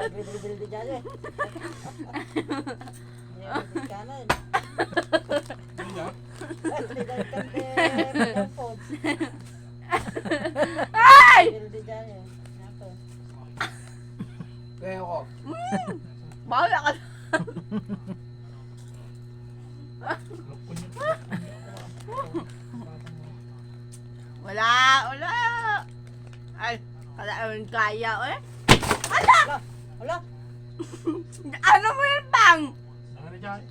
Bildi dyan eh. Hindi ka na eh. Tidak kan deh, phone. Ay! Bildi dyan eh. Apa? Kaya ako. Bahala ka. Wala. Ay, kailangan kaya eh. Ala! Ala! Ano mo yun, Bang? Ano na dyan?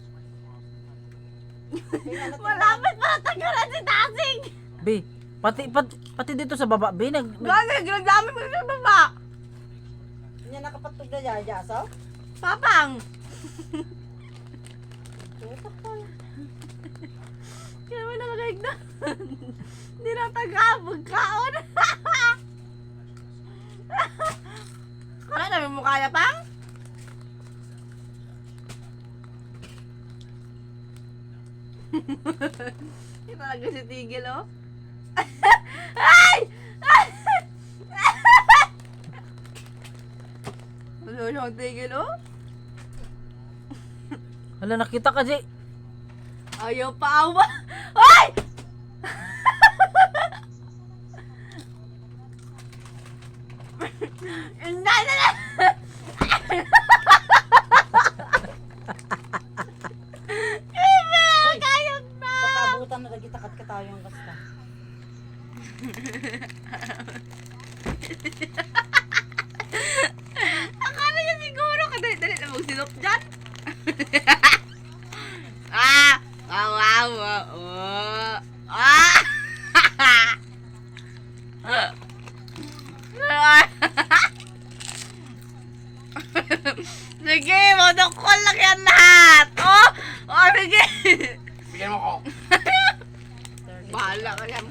Malapit pa natanggalan si Tasing. Bi, pati dito sa baba, Bi, Gano'n, ginagdami mo sa baba. Ini nakapatog na dyan, Jaso? Papang. Tutok ko. Kaya mo nalagay na. Hindi na tagabog kaon. Kaya namin mo kaya, Pang? Hindi talaga si Tigil, oh. Ay! Wala siyang Tigil, oh. Hala, nakita ka, Jay. Ayaw pa awa. Ay! Inday na lang! Kayang na! Pagkabutan na lagi takat ka tayo yung basta. Akala niya siguro kadali-dali na magsilok dyan. Ah! Wow! Ah! Sige, modokol lang yan lahat. Oh, sige. Bigyan mo ko. Bahala ka yan.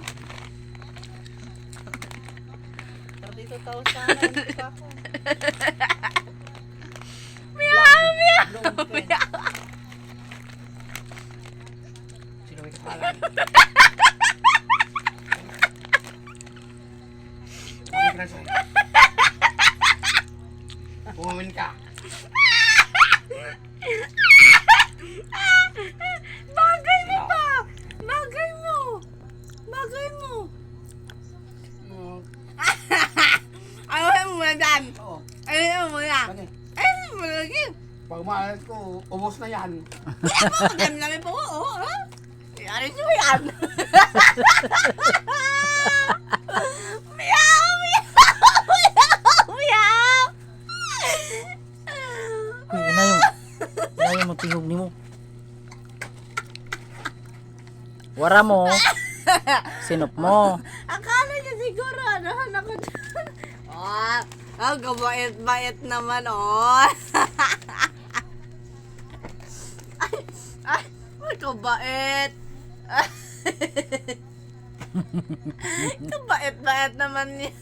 32,000 na hindi pa ako. Meow, meow. Meow. Sino may kapalan? Okay, Franso. Umumin ka. Bagay mo pa! Bagay mo! Bagay mo! Ayaw mo na dyan! Oo. Ayaw mo na! Bakit? Ayaw mo na lagi! Pag maalat ko, ubos na yan. Kaya po, madami namin po! Oo, ha? Yari nyo yan! Meow! Meow! Meow! Uy, inayo mo tingog ni mo. Wara mo. Sinop mo. Akala niya siguro, ano ako dyan. Oh, kabait-bait naman, oh. Ay, kabait. Kabait-bait naman niya.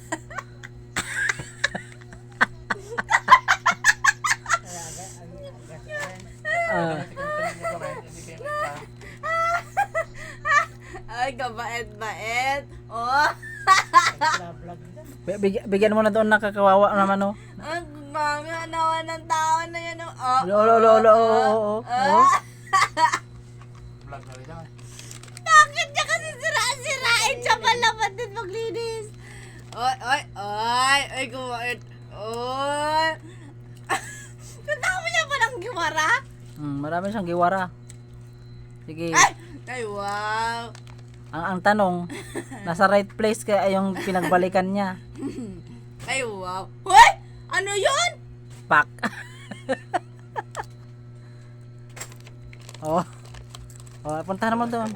Ay, kabait-bait. Oh. Vlog dyan. Bigyan mo na doon, nakakawawa naman, oh. Ang mami, anawa ng tao na yan. Oh. Oo. Vlog na rin yan. Bakit niya kasi sira-sirain siya palaman din maglinis? Ay, kumait. Oy. Ang mo niya pa ng giwara? Marami siyang giwara. Sige. Ay, wow. Ang tanong, nasa right place kaya yung pinagbalikan niya. Ay, wow. Hoy! Ano yun? Pak. Oh. Oh, punta naman doon.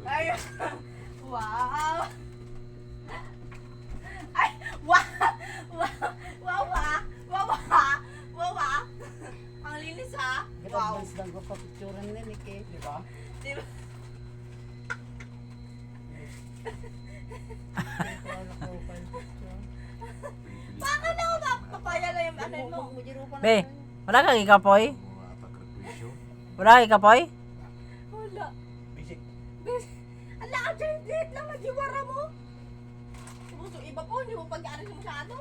Ay, wow. Ay, wow. Wow. Ang linis, ha? Wow. Grabe lang ko pa picturean din eh. Di ba? Diba? Bakit ako papaya lang yung ano mo? Be, wala kang ikapoy? Wala kang ikapoy? Wala. Basic. Ala, ang date lang, magiwara mo. mo pag-aaral masyado.